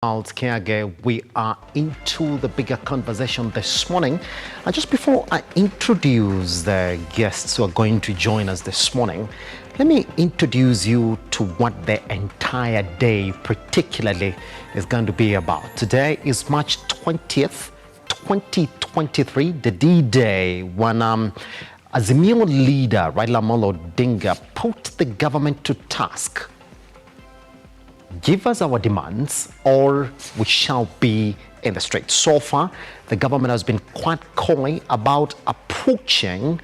KIAGE, we are into the bigger conversation this morning. And just before I introduce the guests who are going to join us this morning, let me introduce you to what the entire day particularly is going to be about. Today is March 20th, 2023, the D-Day, when Azimio leader Raila Odinga put the government to task. Give us our demands or we shall be in the streets. So far, the government has been quite coy about approaching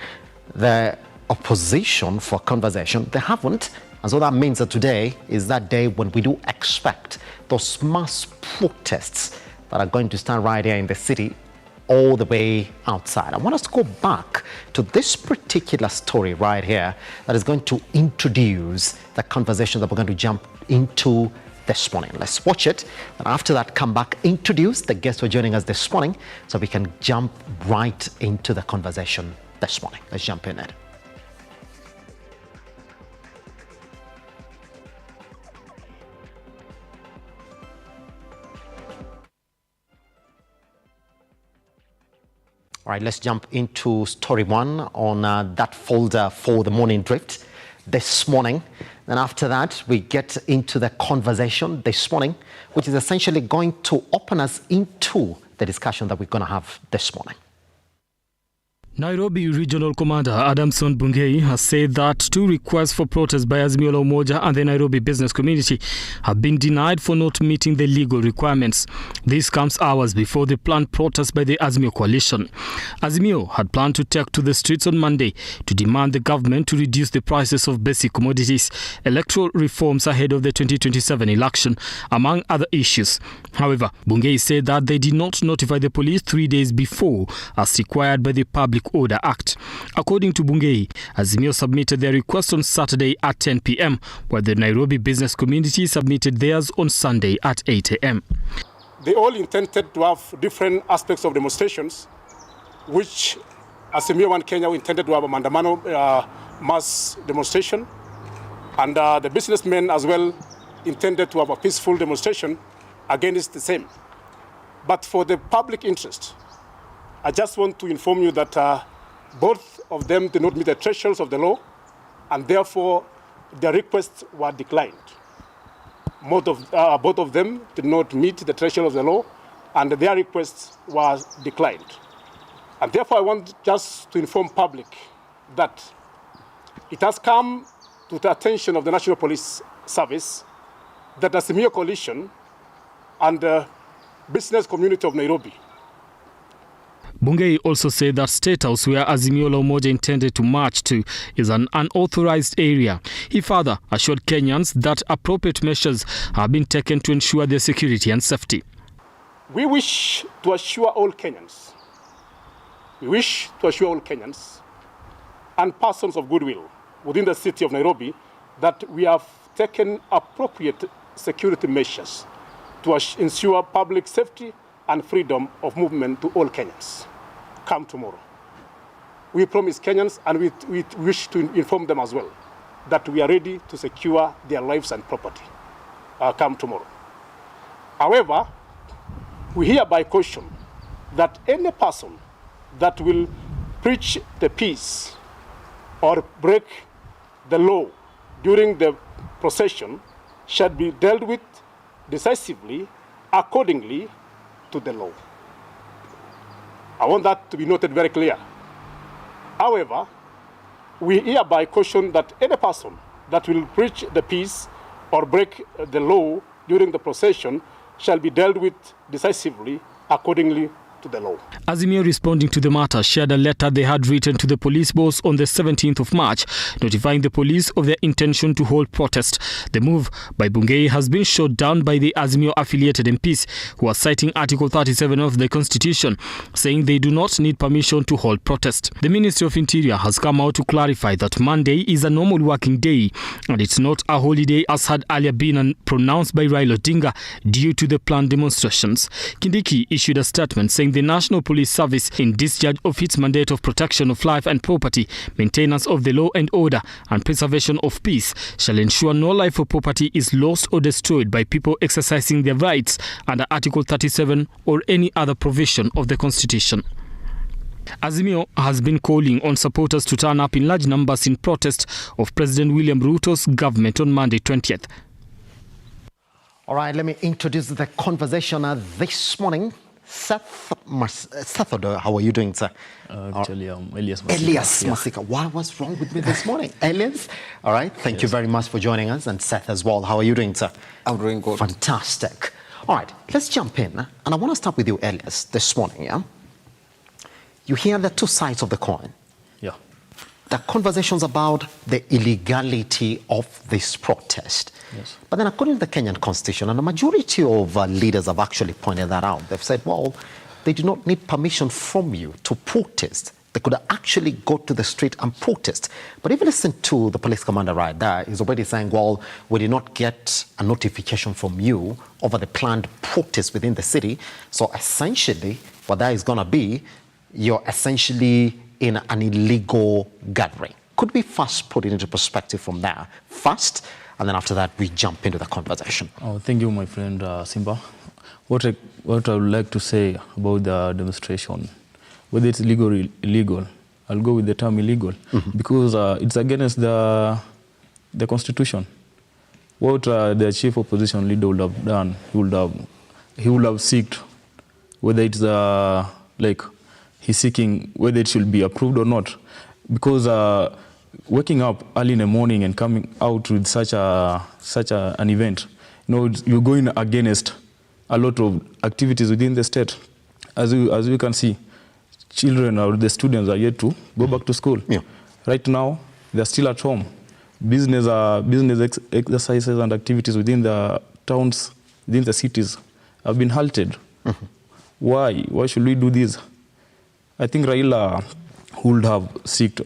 the opposition for conversation. They haven't. And so that means that today is that day when we do expect those mass protests that are going to start right here in the city all the way outside. I want us to go back to this particular story right here that is going to introduce the conversation that we're going to jump into this morning. Let's watch it, and after that come back, introduce the guests who are joining us this morning so we can jump right into the conversation this morning. Let's jump in it. All right, let's jump into story one on that folder for the morning drift this morning. And after that, we get into the conversation this morning, which is essentially going to open us into the discussion that we're going to have this morning. Nairobi Regional Commander Adamson has said that 2 requests for protest by Azimio la Umoja and the Nairobi business community have been denied for not meeting the legal requirements. This comes hours before the planned protest by the Azimio coalition. Azimio had planned to take to the streets on Monday to demand the government to reduce the prices of basic commodities, electoral reforms ahead of the 2027 election, among other issues. However, Bungei said that they did not notify the police 3 days before, as required by the Public Order Act. According to Bungei, Azimio submitted their request on Saturday at 10 p.m, while the Nairobi business community submitted theirs on Sunday at 8 a.m. They all intended to have different aspects of demonstrations, which Azimio One Kenya intended to have a Mandamano mass demonstration, and the businessmen as well intended to have a peaceful demonstration against the same. But for the public interest, I just want to inform you that both of them did not meet the thresholds of the law, and therefore their requests were declined. Both of them did not meet the threshold of the law, and their requests were declined. And therefore I want just to inform public that it has come to the attention of the National Police Service that the Azimio coalition and the business community of Nairobi. Bungei also said that State House, where Azimio la Umoja intended to march to, is an unauthorized area. He further assured Kenyans that appropriate measures have been taken to ensure their security and safety. We wish to assure all Kenyans, and persons of goodwill within the city of Nairobi that we have taken appropriate security measures to ensure public safety and freedom of movement to all Kenyans. Come tomorrow. We promise Kenyans, and we wish to inform them as well, that we are ready to secure their lives and property. Come tomorrow. However, we hereby caution that any person that will preach the peace or break the law during the procession shall be dealt with decisively accordingly to the law. I want that to be noted very clear. However, we hereby caution that any person that will preach the peace or break the law during the procession shall be dealt with decisively accordingly to the law. Azimio, responding to the matter, shared a letter they had written to the police boss on the 17th of March, notifying the police of their intention to hold protest. The move by Bungei has been shot down by the Azimio-affiliated MPs, who are citing Article 37 of the Constitution, saying they do not need permission to hold protest. The Ministry of Interior has come out to clarify that Monday is a normal working day, and it's not a holiday as had earlier been pronounced by Raila Odinga due to the planned demonstrations. Kindiki issued a statement saying the National Police Service in discharge of its mandate of protection of life and property, maintenance of the law and order, and preservation of peace, shall ensure no life or property is lost or destroyed by people exercising their rights under Article 37 or any other provision of the Constitution. Azimio has been calling on supporters to turn up in large numbers in protest of President William Ruto's government on Monday 20th. All right, let me introduce the conversation this morning. Seth Odoi, how are you doing, sir? Actually, ELIAS MASIKA. ELIAS MASIKA. What was wrong with me this morning? ELIAS? All right, thank you very much for joining us. And Seth as well. How are you doing, sir? I'm doing good. Fantastic. All right, let's jump in. And I want to start with you, ELIAS, this morning, yeah? You hear the two sides of the coin. Yeah. The conversations about the illegality of this protest. Yes. But then according to the Kenyan Constitution, and the majority of leaders have actually pointed that out, they've said, well, they do not need permission from you to protest. They could actually go to the street and protest. But if you listen to the police commander right there, he's already saying, well, we did not get a notification from you over the planned protest within the city. So essentially, what that is going to be, you're essentially in an illegal gathering. Could we first put it into perspective from there first, and then after that we jump into the conversation? Oh, thank you, my friend SIMBA. What I would like to say about the demonstration, whether it's legal or illegal, I'll go with the term illegal, because it's against the Constitution. What the chief opposition leader would have done, he would have sought whether it's like he's seeking whether it should be approved or not, because waking up early in the morning and coming out with such an event, you're going against a lot of activities within the state. As we can see, children or the students are yet to go back to school. Yeah. Right now, they're still at home. Business exercises and activities within the towns, within the cities, have been halted. Why? Why should we do this? I think Raila would have sought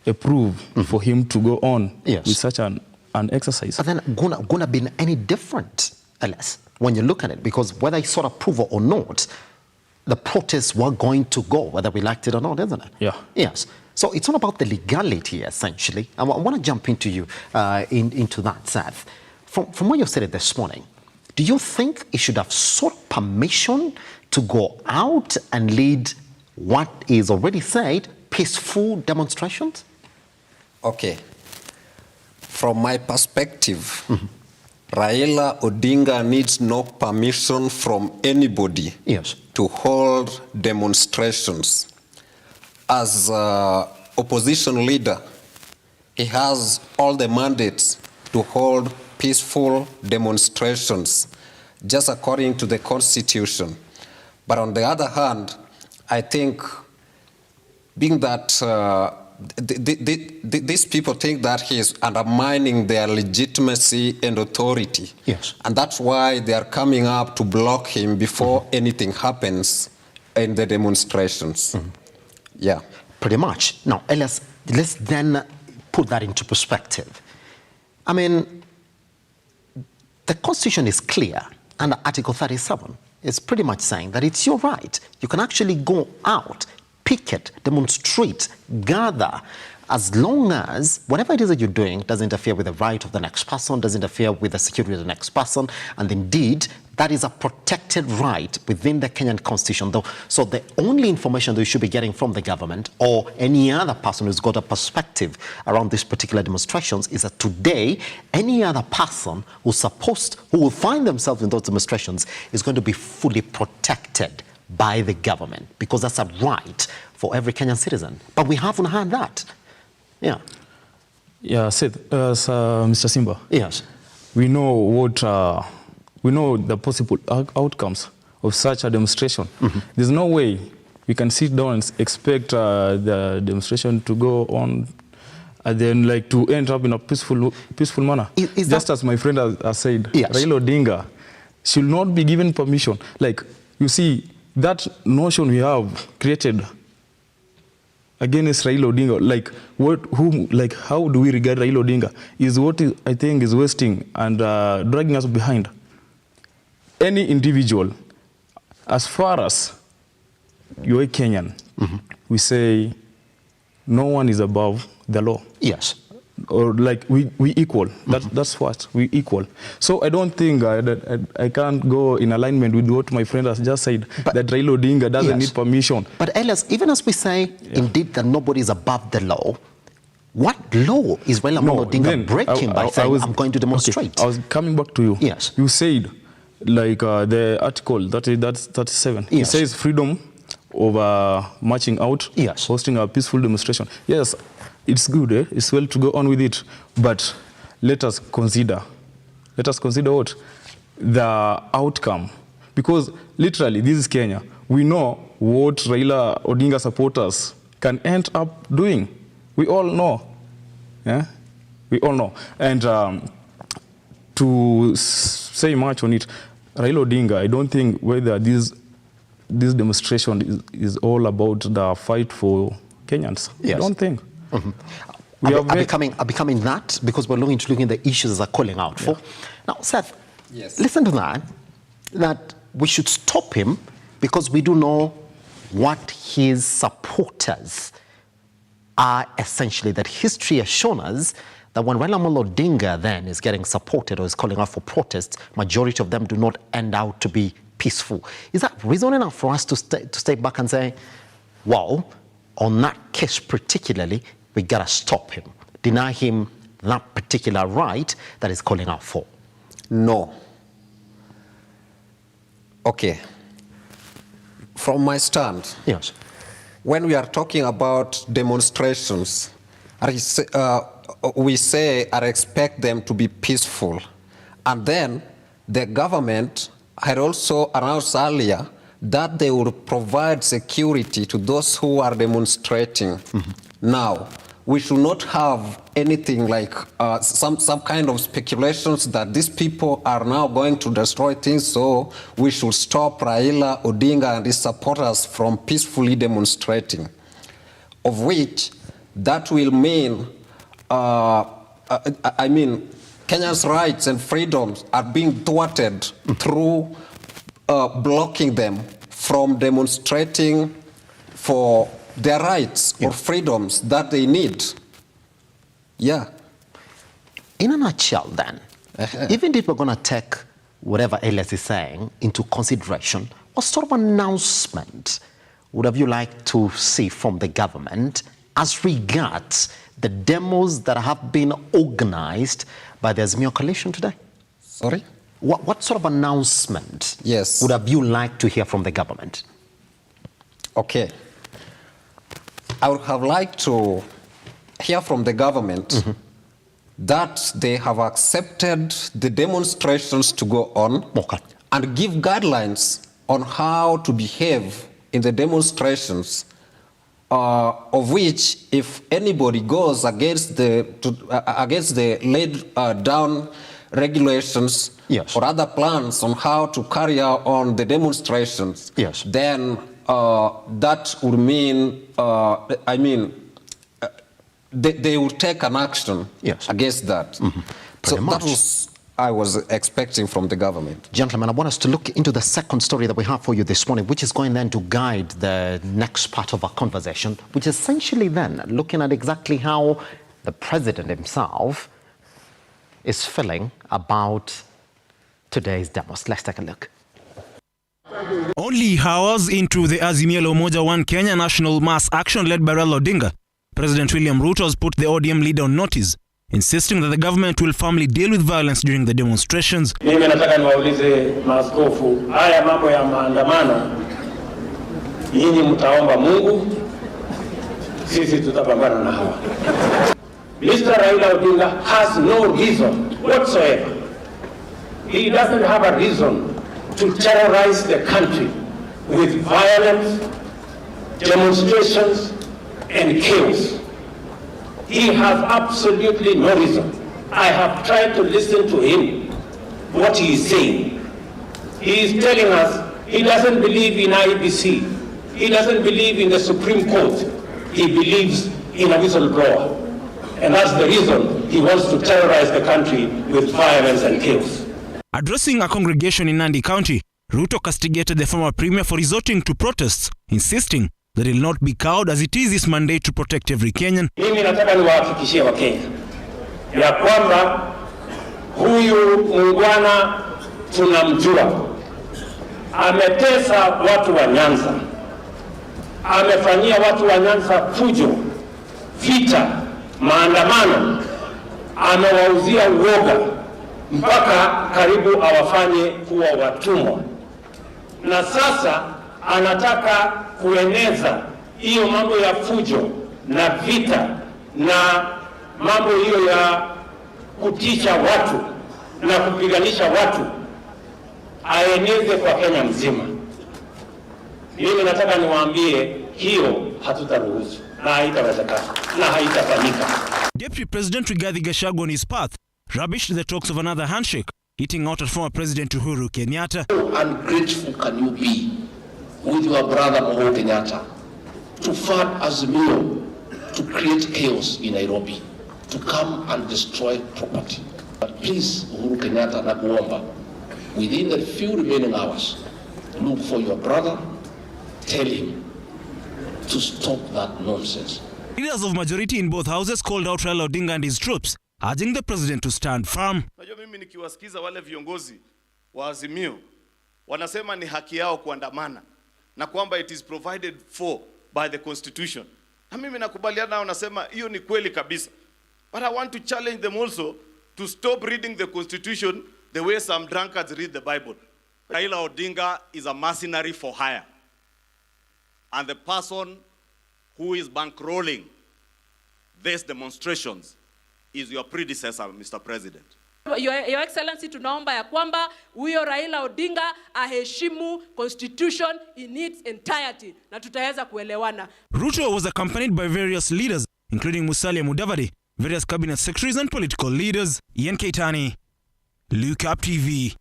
approve for him to go on with such an exercise. But then gonna be any different, Elias, when you look at it, because whether he sought approval or not, the protests were going to go, whether we liked it or not, isn't it? Yeah. Yes. So it's all about the legality, essentially. I want to jump into you, into that, Seth. From what you said it this morning, do you think he should have sought permission to go out and lead what is already said, peaceful demonstrations? Okay. From my perspective, Raila Odinga needs no permission from anybody to hold demonstrations. As opposition leader, he has all the mandates to hold peaceful demonstrations, just according to the Constitution. But on the other hand, I think, being that these people think that he is undermining their legitimacy and authority. Yes. And that's why they are coming up to block him before anything happens in the demonstrations. Yeah. Pretty much. Now, let's then put that into perspective. I mean, the Constitution is clear under Article 37. It's pretty much saying that it's your right. You can actually go out, picket, demonstrate, gather, as long as whatever it is that you're doing doesn't interfere with the right of the next person, doesn't interfere with the security of the next person, and indeed, that is a protected right within the Kenyan Constitution. So the only information that you should be getting from the government or any other person who's got a perspective around these particular demonstrations is that today, any other person who will find themselves in those demonstrations is going to be fully protected by the government, because that's a right for every Kenyan citizen. But we haven't had that. Yeah. Yeah, Seth, Mr. Simba. Yes. We know the possible outcomes of such a demonstration. There's no way we can sit down and expect the demonstration to go on and then to end up in a peaceful manner. Just as my friend has said, Raila Odinga should not be given permission. You see, that notion we have created against Raila Odinga, how do we regard Raila Odinga, is what I think is wasting and dragging us behind. Any individual, as far as you're a Kenyan, we say no one is above the law. Yes. Or like we equal. That's what we equal. So I don't think that I can't go in alignment with what my friend has just said, that Raila Odinga doesn't need permission. But Elias, even as we say indeed that nobody is above the law, what law is Raila Odinga breaking by saying I'm going to demonstrate? Okay, I was coming back to you. Yes. You said like the article that's 37. Yes. It says freedom of marching out, hosting a peaceful demonstration. Yes. It's good, it's well to go on with it, but let us consider what? The outcome. Because literally, this is Kenya. We know what Raila Odinga supporters can end up doing. We all know. Yeah? We all know. And to say much on it, Raila Odinga, I don't think whether this demonstration is all about the fight for Kenyans. Yes. I don't think. Are becoming that because we're looking at the issues that are calling out for. Now, Seth, listen to that we should stop him because we do know what his supporters are essentially. That history has shown us that when Raila Odinga then is getting supported or is calling out for protests, majority of them do not end out to be peaceful. Is that reason enough for us to step back and say, well, on that case particularly, we gotta stop him, deny him that particular right that he's calling out for? No. Okay. From my stand, yes, when we are talking about demonstrations, we say I expect them to be peaceful. And then the government had also announced earlier that they will provide security to those who are demonstrating. Now, we should not have anything like some kind of speculations that these people are now going to destroy things, so we should stop Raila Odinga and his supporters from peacefully demonstrating, of which that will mean, Kenya's rights and freedoms are being thwarted through blocking them from demonstrating for their rights or freedoms that they need. Yeah. In a nutshell then, even if we're going to take whatever ELIAS is saying into consideration, what sort of announcement would have you liked to see from the government as regards the demos that have been organized by the Azimio coalition today? Sorry? What sort of announcement would have you liked to hear from the government? Okay. I would have liked to hear from the government that they have accepted the demonstrations to go on and give guidelines on how to behave in the demonstrations, of which if anybody goes against the laid down regulations or other plans on how to carry out on the demonstrations, then that would mean, they will take an action against that. So that was I was expecting from the government. Gentlemen, I want us to look into the second story that we have for you this morning, which is going then to guide the next part of our conversation, which is essentially then looking at exactly how the president himself is feeling about today's demos. Let's take a look. Only hours into the Azimio la Umoja One Kenya national mass action led by Raila Odinga, President William Ruto has put the ODM leader on notice, insisting that the government will firmly deal with violence during the demonstrations. Mimi nataka niwaulize maaskofu, haya mambo ya maandamano, nyinyi mtaomba Mungu, sisi tutapambana na hawa. Mr. Raila Odinga has no reason whatsoever. He doesn't have a reason to terrorize the country with violence, demonstrations, and chaos. He has absolutely no reason. I have tried to listen to him, what he is saying. He is telling us he doesn't believe in IBC. He doesn't believe in the Supreme Court. He believes in a whistleblower. And that's the reason he wants to terrorize the country with violence and chaos. Addressing a congregation in Nandi County, Ruto castigated the former premier for resorting to protests, insisting that he will not be cowed as it is his mandate to protect every Kenyan. Mimi nataka niwahakikishie Wakenya ya kwamba huyu muungwana tunamjua. Ametesa watu wa Nyanza. Amefanyia watu wa Nyanza fujo, vita, maandamano. Amewauzia uoga mpaka karibu awafanye kuwa watumwa. Na sasa anataka kueneza hiyo mambo ya fujo na vita na mambo hiyo ya kutisha watu na kupiganisha watu, aeneze kwa Kenya mzima. Mimi nataka niwaambie hiyo hatutaruhusu na haitawezekana na haitafanyika. Deputy President Rigathi Gachagua on his path rubbished the talks of another handshake, hitting out at former President Uhuru Kenyatta. How ungrateful can you be with your brother Uhuru Kenyatta to fund Azimio to create chaos in Nairobi, to come and destroy property? But please, Uhuru Kenyatta, nakuomba, within the few remaining hours, look for your brother, tell him to stop that nonsense. Leaders of majority in both houses called out Raila Odinga and his troops, urging the president to stand firm. Najua mimi nikiwasikiza wale viongozi wa Azimio wanasema ni haki yao kuandamana na kwamba it is provided for by the constitution. Na mimi nakubaliana nao, nasema hiyo ni kweli kabisa. But I want to challenge them also to stop reading the constitution the way some drunkards read the Bible. Raila Odinga is a mercenary for hire. And the person who is bankrolling these demonstrations is your predecessor, Mr. President. Your Excellency, tunaomba ya kwamba huyo Raila Odinga aheshimu constitution in its entirety na tutaweza kuelewana. Ruto was accompanied by various leaders, including Musalia Mudavadi, various cabinet secretaries and political leaders. Ian Keitani, Lookuptv.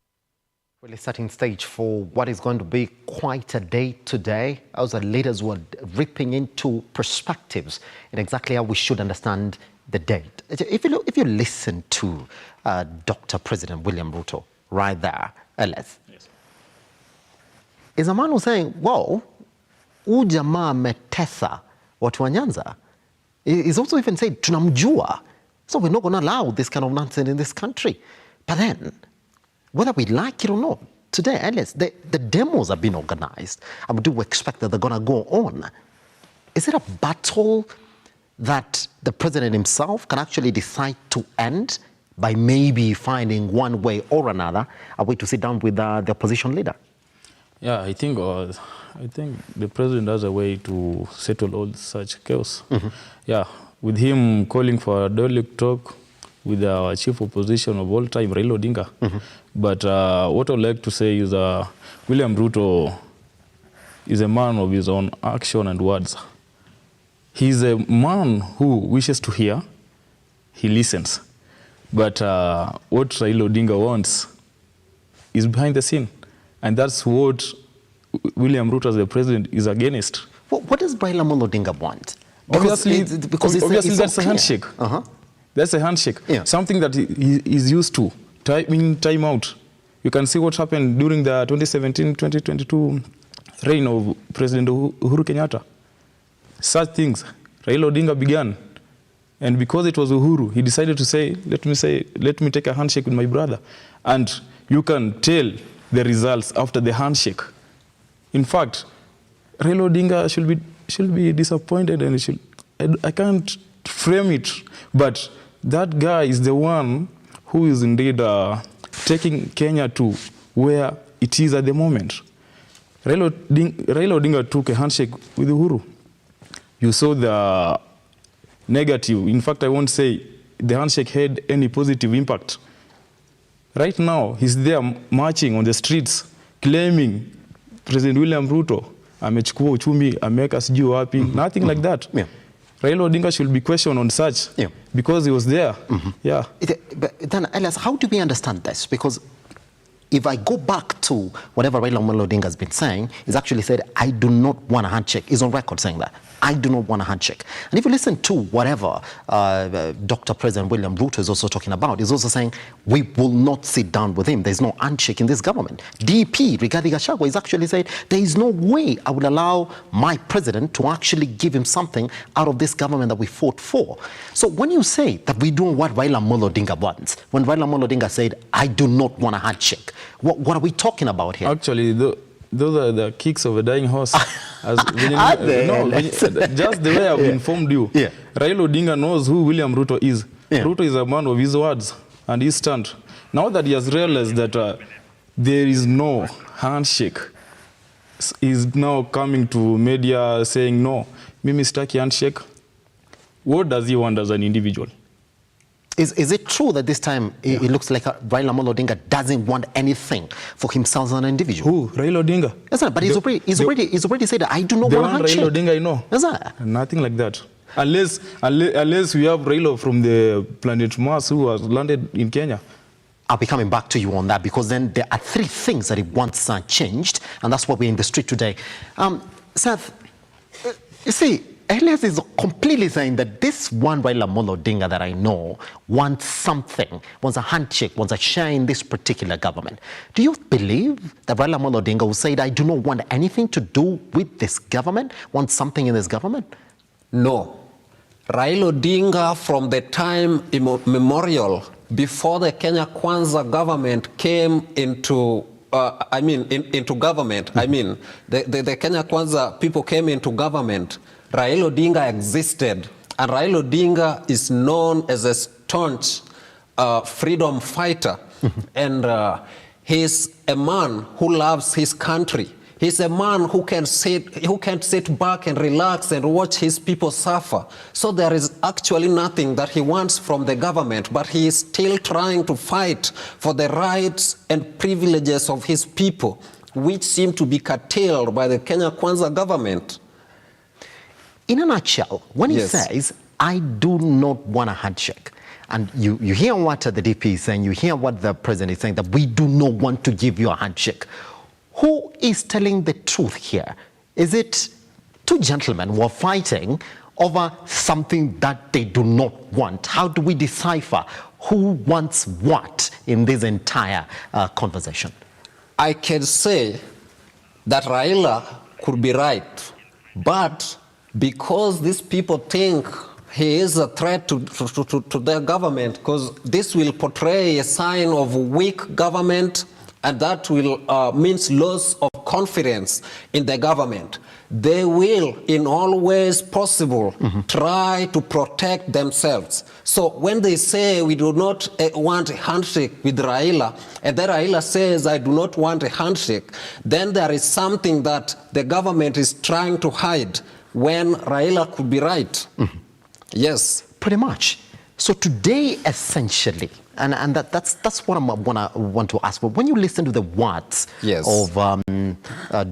Really setting stage for what is going to be quite a day today, as the leaders were ripping into perspectives in exactly how we should understand the date. If you listen to Dr. President William Ruto right there, ELIAS, yes, is a man who's saying, well, ujamaa metesa watu wa Nyanza. He's also even said, tunamjua. So we're not going to allow this kind of nonsense in this country. But then, whether we like it or not, today, at least, the demos have been organized, and we do expect that they're going to go on. Is it a battle that the president himself can actually decide to end by maybe finding one way or another a way to sit down with the opposition leader? Yeah, I think the president has a way to settle all such chaos. Mm-hmm. Yeah, with him calling for a dialogue talk with our chief opposition of all time, Raila Odinga. Mm-hmm. But what I'd like to say is William Ruto is a man of his own action and words. He's a man who wishes to hear, he listens. But what Raila Odinga wants is behind the scene. And that's what William Ruto as the president is against. What does Raila Odinga want? Obviously that's so a handshake. Uh-huh. That's a handshake. Yeah. Something that he is used to. Time out. You can see what happened during the 2017-2022 reign of President Uhuru Kenyatta. Such things Raila Odinga began. And because it was Uhuru, he decided to say, let me take a handshake with my brother. And you can tell the results after the handshake. In fact, Raila Odinga should be disappointed, and I can't frame it, but that guy is the one who is indeed taking Kenya to where it is at the moment. Raila Odinga took a handshake with Uhuru. You saw the negative. In fact, I won't say the handshake had any positive impact. Right now, he's there marching on the streets, claiming President William Ruto amechukua uchumi, ameweka sijui wapi, nothing like that. Yeah. Raila Odinga should be questioned on such, because he was there. Mm-hmm. Yeah. But then, ELIAS, how do we understand this? Because if I go back to whatever Raila Odinga has been saying, he's actually said, I do not want a handshake. He's on record saying that. I do not want a handshake. And if you listen to whatever Dr. President William Ruto is also talking about, he's also saying, we will not sit down with him. There's no handshake in this government. DP, Rigathi Gachagua, is actually saying, there is no way I will allow my president to actually give him something out of this government that we fought for. So when you say that we do what Raila Odinga wants, when Raila Odinga said, I do not want a handshake, what are we talking about here? Actually, those are the kicks of a dying horse. Just the way I've informed you, Raila Odinga knows who William Ruto is. Ruto is a man of his words and his stand. Now that he has realized that there is no handshake, he's now coming to media saying, no, mimi sitaki handshake. What does he want as an individual? Is it true that this time it looks like Raila Odinga doesn't want anything for himself as an individual? Who? Raila Odinga? Yes, sir, but he's already said that I do not want a handshake. Raila Odinga, I know. Yes, sir. Nothing like that. Unless we have Raila from the planet Mars who has landed in Kenya. I'll be coming back to you on that, because then there are three things that he wants changed, and that's why we're in the street today. Seth, you see, ELIAS is completely saying that this one Raila Odinga that I know wants something, wants a handshake, wants a share in this particular government. Do you believe that Raila Odinga will say that I do not want anything to do with this government, wants something in this government? No. Raila Odinga, from the time immemorial, before the Kenya Kwanza government came into into government, the Kenya Kwanza people came into government, Raila Odinga existed, and Raila Odinga is known as a staunch freedom fighter, and he's a man who loves his country. He's a man who can't sit back and relax and watch his people suffer. So there is actually nothing that he wants from the government, but he is still trying to fight for the rights and privileges of his people, which seem to be curtailed by the Kenya Kwanza government. In a nutshell, when he says, I do not want a handshake, and you hear what the DP is saying, you hear what the president is saying, that we do not want to give you a handshake. Who is telling the truth here? Is it two gentlemen who are fighting over something that they do not want? How do we decipher who wants what in this entire conversation? I can say that Raila could be right, but because these people think he is a threat to their government, because this will portray a sign of weak government, and that will means loss of confidence in the government. They will, in all ways possible, try to protect themselves. So when they say we do not want a handshake with Raila, and then Raila says I do not want a handshake, then there is something that the government is trying to hide, when Raila could be right. Yes. Pretty much. So today, essentially, and that's what I want to ask. But when you listen to the words of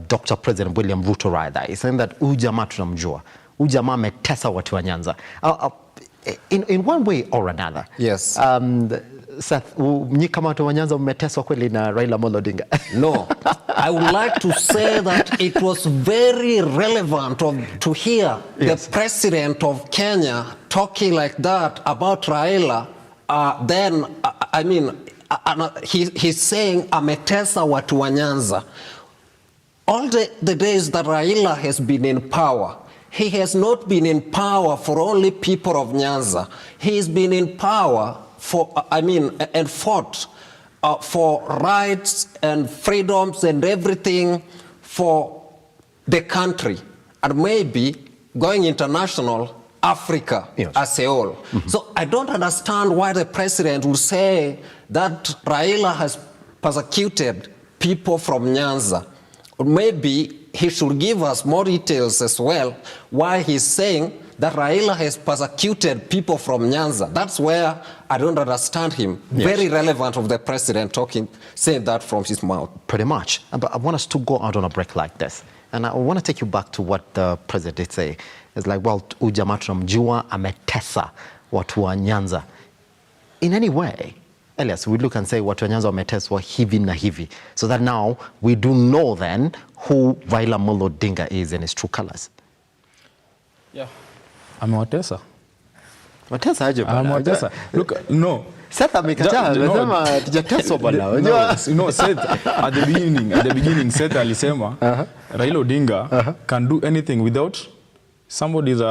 Dr. President William Ruto, rather, he's saying that ujamaa tunamjua, ujamaa ametesa watu wa Nyanza. In one way or another. Yes. Seth, nyi kama watu wa Nyanza mmeteswa kweli na Raila Odinga? No. I would like to say that it was very relevant to hear the president of Kenya talking like that about Raila. He's saying ametesa watu wa Nyanza. All the days that Raila has been in power, he has not been in power for only people of Nyanza. He's been in power and fought for rights and freedoms and everything for the country, and maybe going international, Africa as a whole. So I don't understand why the president will say that Raila has persecuted people from Nyanza. Or maybe he should give us more details as well why he's saying that Raila has persecuted people from Nyanza. That's where I don't understand him. Very relevant of the president saying that from his mouth. Pretty much. But I want us to go out on a break like this. And I want to take you back to what the president did say. It's like, well, ujamaa tunamjua ametesa watu wa Nyanza. In any way, Elias, we look and say watu wa Nyanza wameteswa hivi na hivi, so that now we do know then who Raila Odinga is in his true colors. Yeah. Amewatesa. Watesa aje bwana? Amewatesa. Look, no. Seth amekataa, anasema tujateswa bwana. No, Seth at the beginning Seth alisema Raila Odinga can do anything without somebody's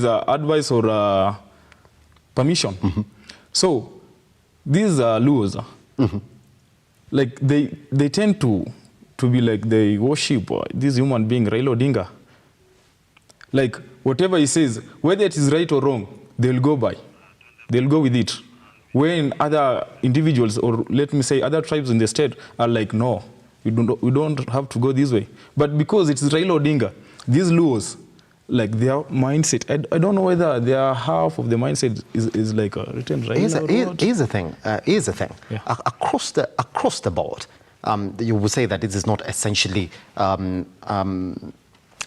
advice or permission. So these laws, like they tend to be like they worship this human being Raila Odinga. Like whatever he says, whether it is right or wrong, they'll go with it. When other individuals, or let me say other tribes in the state, are like, no, we don't have to go this way. But because it's Raila Odinga, these laws, like their mindset, I don't know whether their half of the mindset is like written Raila. Here's the thing. Yeah. Across the board, you would say that this is not essentially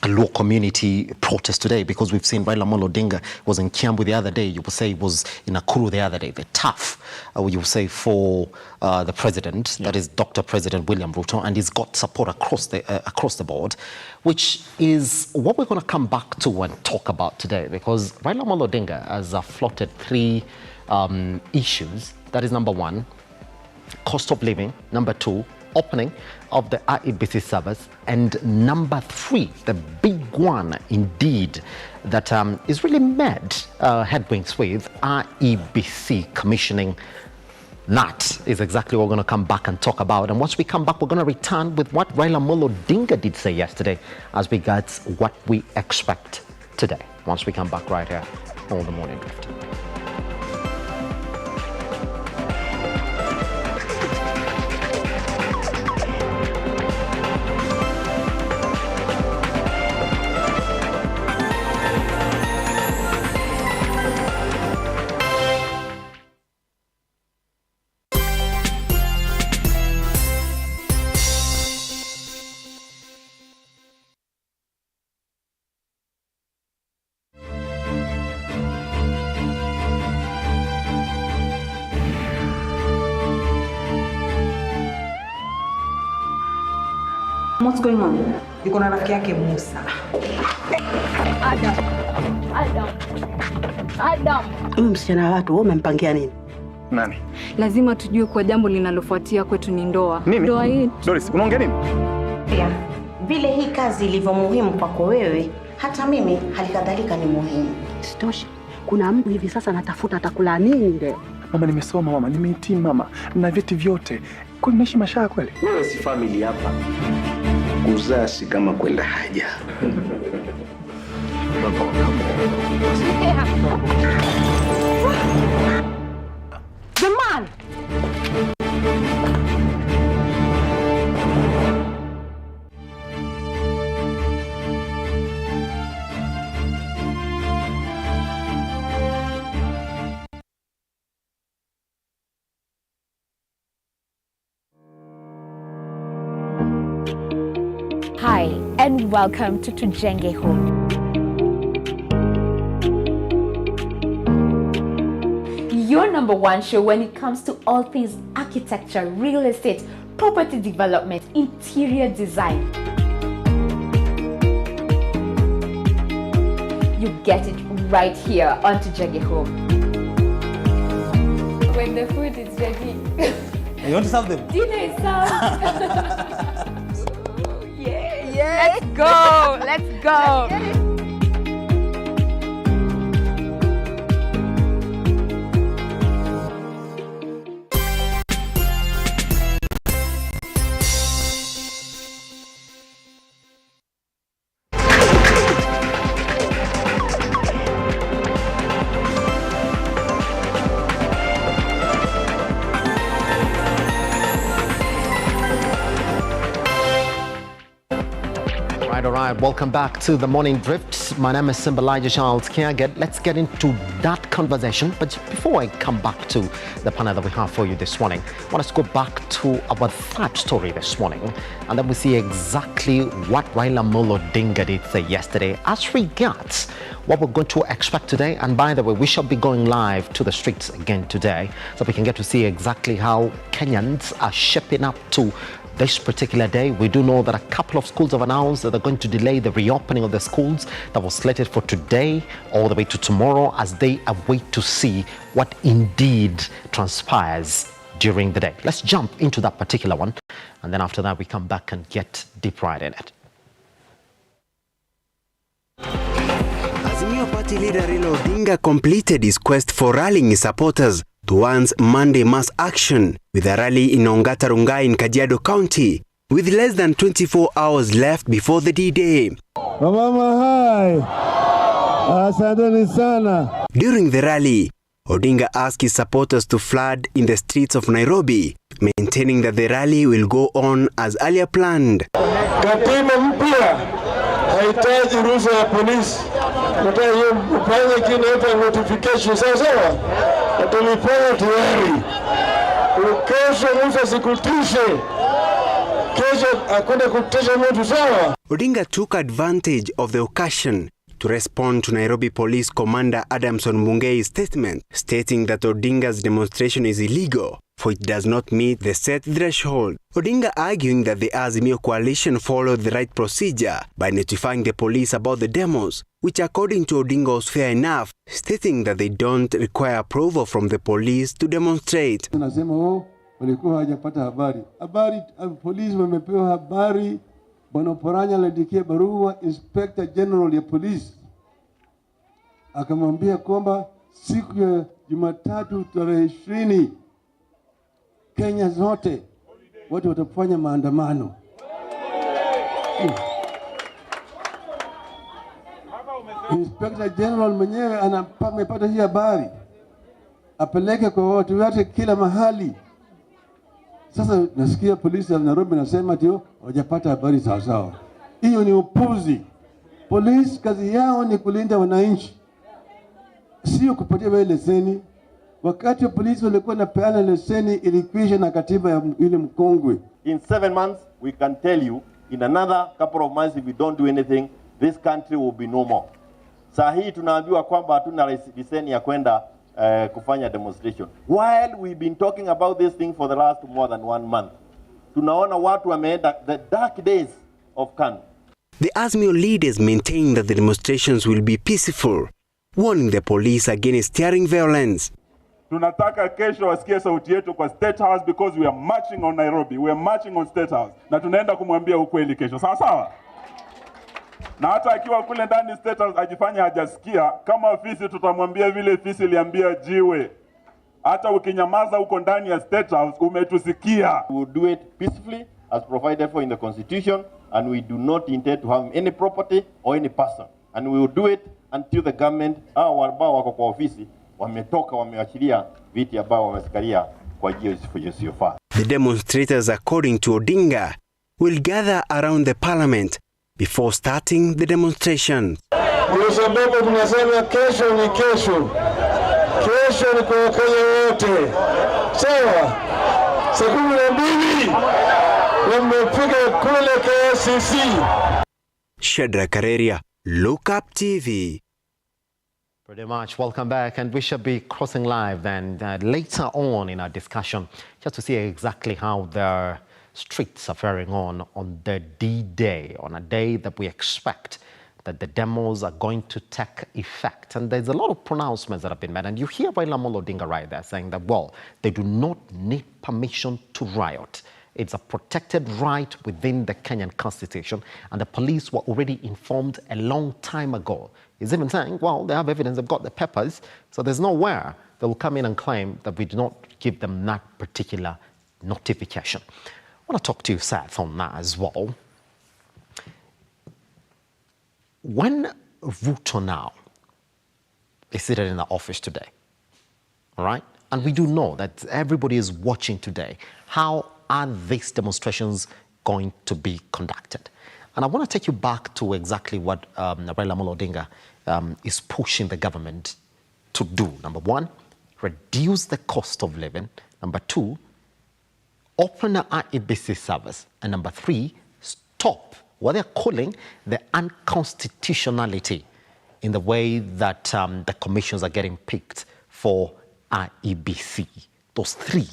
a low community protest today, because we've seen Raila Odinga was in Kiambu the other day. You would say was in Nakuru the other day. The tough, you would say, for the president, that is Dr. President William Ruto, and he's got support across the board, which is what we're going to come back to and talk about today, because Raila Odinga has floated 3 issues. That is number 1, cost of living. Number 2, opening of the IEBC service, and number 3, the big one indeed that is really mad headwinds with IEBC commissioning. That is exactly what we're going to come back and talk about. And once we come back, we're going to return with what Raila Odinga did say yesterday as regards what we expect today. Once we come back right here on The Morning Drift. What's going on? Yuko na rafiki yake Musa. Adam. Huyu msichana wa watu, wewe umempangia nini? Nani? Lazima tujue kwa jambo linalofuatia kwetu ni ndoa. Ndoa hii. Doris, unaongea nini? Pia, vile hii kazi ilivyo muhimu kwako wewe, hata mimi halikadhalika ni muhimu. Sitoshi. Kuna mtu hivi sasa anatafuta atakula nini leo? Mama, nimesoma mama, nimehitimu mama, na vyeti vyote. Kwa nini naishi maisha kweli? Wewe si family hapa. Kuzaa si kama kwenda haja. The man. Hi, and welcome to Tujenge Home. Your number 1 show when it comes to all things architecture, real estate, property development, interior design. You get it right here on Tujenge Home. When the food is ready. You want to serve them? Dinner is served. Let's go. Let's go. all right. Welcome back to the Morning Drift. My name is SIMBA KIAGE. Let's get into that conversation. But before I come back to the panel that we have for you this morning, I want us to go back to our third story this morning. And then we see exactly what Raila Odinga did say yesterday as regards what we're going to expect today. And by the way, we shall be going live to the streets again today, so we can get to see exactly how Kenyans are shaping up to this particular day. We do know that a couple of schools have announced that they're going to delay the reopening of the schools that was slated for today all the way to tomorrow, as they await to see what indeed transpires during the day. Let's jump into that particular one, and then after that we come back and get deep right in it. Azimio Party leader Raila Odinga completed his quest for rallying his supporters towards Monday mass action with a rally in Ongata Rongai in Kajiado County, with less than 24 hours left before the D-Day. During the rally, Odinga asked his supporters to flood in the streets of Nairobi, maintaining that the rally will go on as earlier planned. Katiba mpya haitaji ruhusa ya polisi. Nataka hiyo ufanye kinaitwa notification, sawa? Tulifanya tayari. Kesho Musa sikutishe. Kesho akwenda kutisha mtu, sawa? Odinga took advantage of the occasion to respond to Nairobi Police Commander Adamson Bungei's statement, stating that Odinga's demonstration is illegal, for it does not meet the SETH threshold. Odinga arguing that the Azimio coalition followed the right procedure by notifying the police about the demos, which according to Odinga was fair enough, stating that they don't require approval from the police to demonstrate. Nasema walikuwa hawajapata habari. Polisi wamepewa habari. Bwana Poranya aliandikia barua Inspector General ya polisi, akamwambia kwamba siku ya Jumatatu tarehe 20 Kenya zote watu watafanya maandamano. Inspector General mwenyewe amepata hii habari, apeleke kwa watu wote kila mahali. Sasa nasikia polisi ya Nairobi nasema ndio hawajapata habari sawa. Hiyo ni upuzi. Polisi kazi yao ni kulinda wananchi, sio kupatia wewe leseni. Wakati wa polisi walikuwa napeana leseni ilikwisha na katiba ya ile mkongwe. In 7 months we can tell you, in another couple of months if we don't do anything, this country will be no more. Saa hii tunaambiwa kwamba hatuna leseni ya kwenda kufanya demonstration. While we've been talking about this thing for the last more than 1 month, tunaona watu wameenda the dark days of KANU. The Azimio leaders maintain that the demonstrations will be peaceful, warning the police against stirring violence. Tunataka kesho wasikie sauti yetu kwa State House, because we are marching on Nairobi, we are marching on State House, na tunaenda kumwambia ukweli kesho, sawa? Na hata akiwa kule ndani State House ajifanya hajasikia, kama ofisi tutamwambia vile ofisi iliambia jiwe. Hata ukinyamaza huko ndani ya State House umetusikia. We will do it peacefully as provided for in the Constitution, and we do not intend to harm any property or any person. And we will do it until the government ambao wako kwa ofisi wametoka, wameachilia viti ambao wamesikalia kwa ajili isiyofaa. The demonstrators, according to Odinga, will gather around the parliament before starting the demonstration. Kwa sababu tunasema kesho ni kesho. Kesho ni kwa Wakenya wote. Sawa? Saa 12 wamefika kule KICC. Shedra Kareria, Lookuptv. Pretty much. Welcome back, and we shall be crossing live then later on in our discussion, just to see exactly how the streets are faring on the D-Day, on a day that we expect that the demos are going to take effect. And there's a lot of pronouncements that have been made. And you hear Raila Odinga right there saying that, well, they do not need permission to riot. It's a protected right within the Kenyan Constitution, and the police were already informed a long time ago. He's even saying, well, they have evidence, they've got the papers, so there's nowhere they will come in and claim that we do not give them that particular notification. I want to talk to you, Seth, on that as well. When Ruto now is seated in the office today, all right, and we do know that everybody is watching today, how are these demonstrations going to be conducted? And I want to take you back to exactly what Raila Odinga is pushing the government to do. Number one, reduce the cost of living. Number two, open an IEBC service. And number three, stop what they're calling the unconstitutionality in the way that the commissions are getting picked for IEBC. Those three.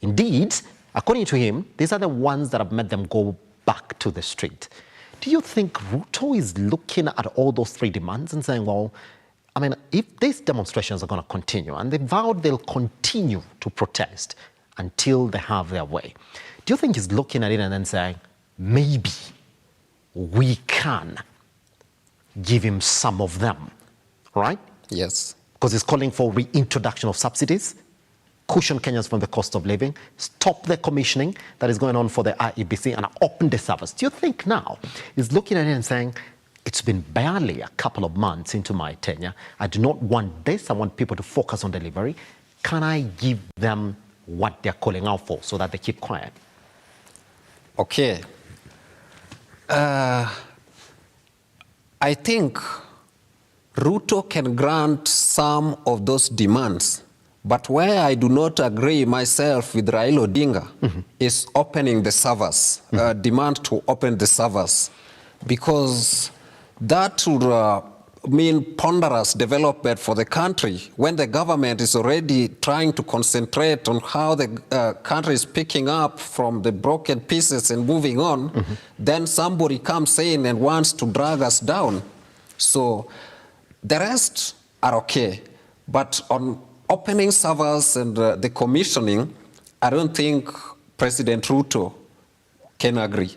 Indeed, according to him, these are the ones that have made them go back to the street. Do you think Ruto is looking at all those three demands and saying, well, I mean, if these demonstrations are going to continue, and they vowed they'll continue to protest until they have their way, do you think he's looking at it and then saying, maybe we can give him some of them, right? Yes. Because he's calling for reintroduction of subsidies, cushion Kenyans from the cost of living, stop the commissioning that is going on for the IEBC, and open the service. Do you think now he's looking at it and saying, it's been barely a couple of months into my tenure, I do not want this, I want people to focus on delivery. Can I give them what they're calling out for so that they keep quiet? Okay. I think Ruto can grant some of those demands, but where I do not agree myself with Raila Odinga is opening the servers, demand to open the servers, because that would mean ponderous development for the country when the government is already trying to concentrate on how the country is picking up from the broken pieces and moving on, then somebody comes in and wants to drag us down. So the rest are okay, but on opening servers and the commissioning, I don't think President Ruto can agree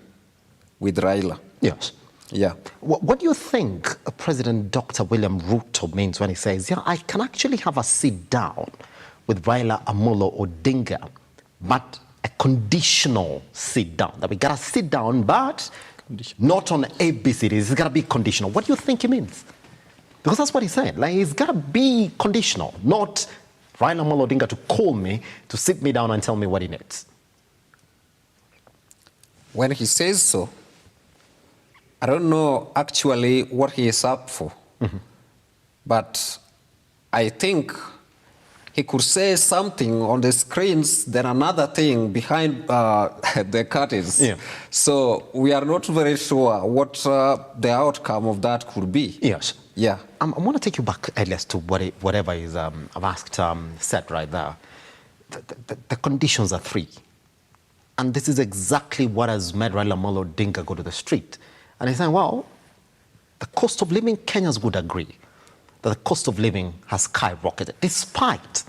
with Raila. Yes. Yeah. What do you think President Dr. William Ruto means when he says, yeah, I can actually have a sit down with Raila Odinga, but a conditional sit down? That we got to sit down, but not on ABCDs. It's got to be conditional. What do you think he means? Because that's what he said. Like, it's got to be conditional, not Raila Odinga to call me, to sit me down and tell me what he needs. When he says so, I don't know actually what he is up for, but I think he could say something on the screens, then another thing behind the curtains. Yeah. So we are not very sure what the outcome of that could be. Yes. Yeah. I want to take you back, Elias, to whatever is I've asked Seth right there. The conditions are three. And this is exactly what has made Raila Odinga go to the street. And he's saying, well, the cost of living, Kenyans would agree that the cost of living has skyrocketed, despite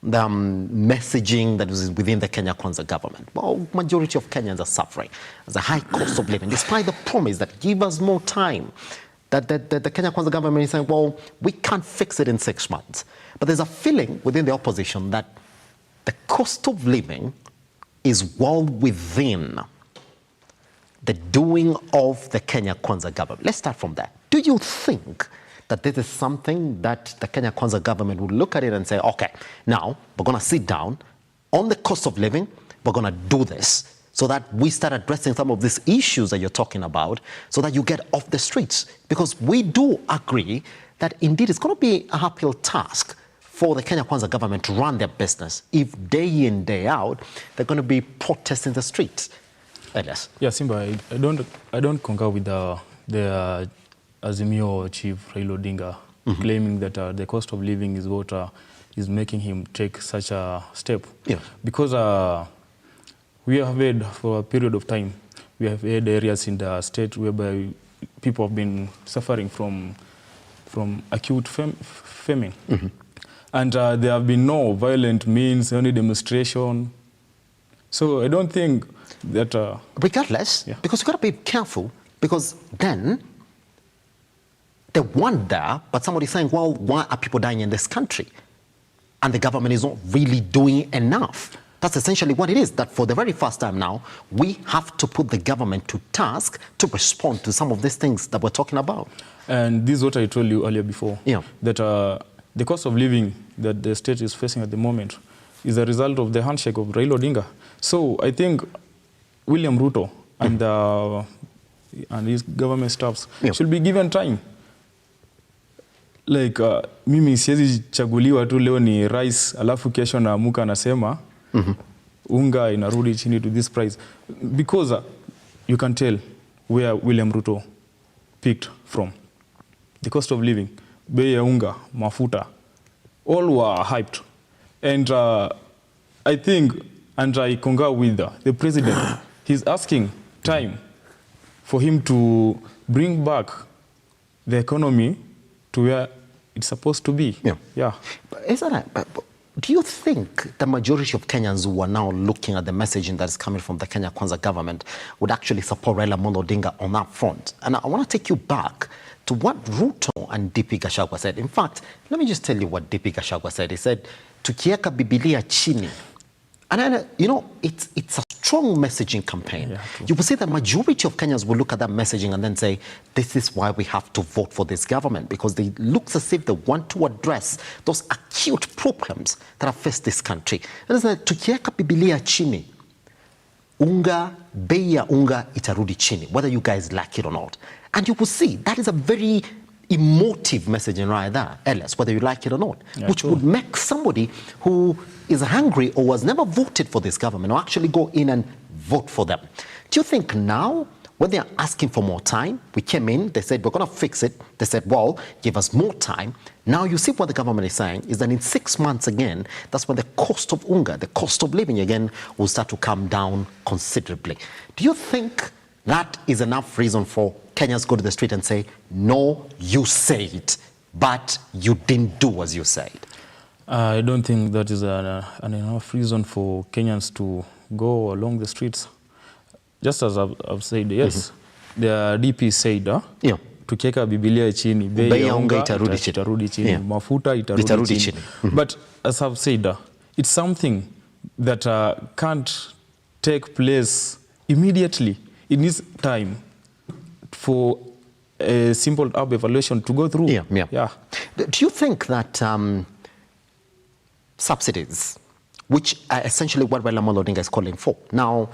the messaging that is within the Kenya Kwanza government. Well, majority of Kenyans are suffering. There's a high cost of living, despite the promise that give us more time. That the Kenya Kwanza government is saying, well, we can't fix it in 6 months. But there's a feeling within the opposition that the cost of living is well within the doing of the Kenya Kwanza government. Let's start from that. Do you think that this is something that the Kenya Kwanza government would look at it and say, okay, now we're going to sit down on the cost of living, we're going to do this so that we start addressing some of these issues that you're talking about so that you get off the streets? Because we do agree that indeed it's going to be a uphill task for the Kenya Kwanza government to run their business if day in, day out, they're going to be protesting the streets. Elias. Yeah, Simba, I don't concur with the Azimio chief Raila Odinga claiming that the cost of living is what is making him take such a step. Yeah. Because we have had for a period of time, we have had areas in the state whereby people have been suffering from acute famine. And there have been no violent means, only demonstration. So I don't think that... Regardless, because you've got to be careful, because then they wonder, but somebody's saying, well, why are people dying in this country? And the government is not really doing enough. That's essentially what it is, that for the very first time now, we have to put the government to task to respond to some of these things that we're talking about. And this is what I told you earlier before, that the cost of living that the state is facing at the moment is a result of the handshake of Raila Odinga. So I think William Ruto and and his government staffs should be given time. Like mimi siwezi chaguliwa tu leo ni rice alafu kesho naamuka anasema unga inarudi chini to this price, because you can tell where William Ruto picked from. The cost of living, bei ya unga, mafuta, all were hyped. And I think, and I concur with the president, he's asking time for him to bring back the economy to where it's supposed to be. Yeah. But do you think the majority of Kenyans who are now looking at the messaging that is coming from the Kenya Kwanza government would actually support Raila Odinga on that front? And I want to take you back to what Ruto and DP Gachagua said. In fact, let me just tell you what DP Gachagua said. He said, tukieka Biblia chini. And then, you know, it's a strong messaging campaign. You will see the majority of Kenyans will look at that messaging and then say, this is why we have to vote for this government, because it looks as if they want to address those acute problems that have faced this country. And it's like, tukieka Biblia chini, unga, bei ya unga itarudi chini, whether you guys like it or not. And you will see that is a very emotive messaging right there, ELIAS, whether you like it or not, which would make somebody who is hungry or was never voted for this government or actually go in and vote for them. Do you think now, when they're asking for more time, we came in, they said, we're going to fix it. They said, well, give us more time. Now you see what the government is saying is that in 6 months again, that's when the cost of unga, the cost of living again, will start to come down considerably. Do you think that is enough reason for Kenyans go to the street and say, no, you said, but you didn't do as you said? I don't think that is an enough reason for Kenyans to go along the streets. Just as I've said, yes, the DP said, tukieka Biblia chini, bei ya unga itarudi chini, mafuta itarudi chini. But as I've said, it's something that can't take place immediately. It needs time for a simple evaluation to go through. Do you think that subsidies, which are essentially what Raila Odinga is calling for. Now,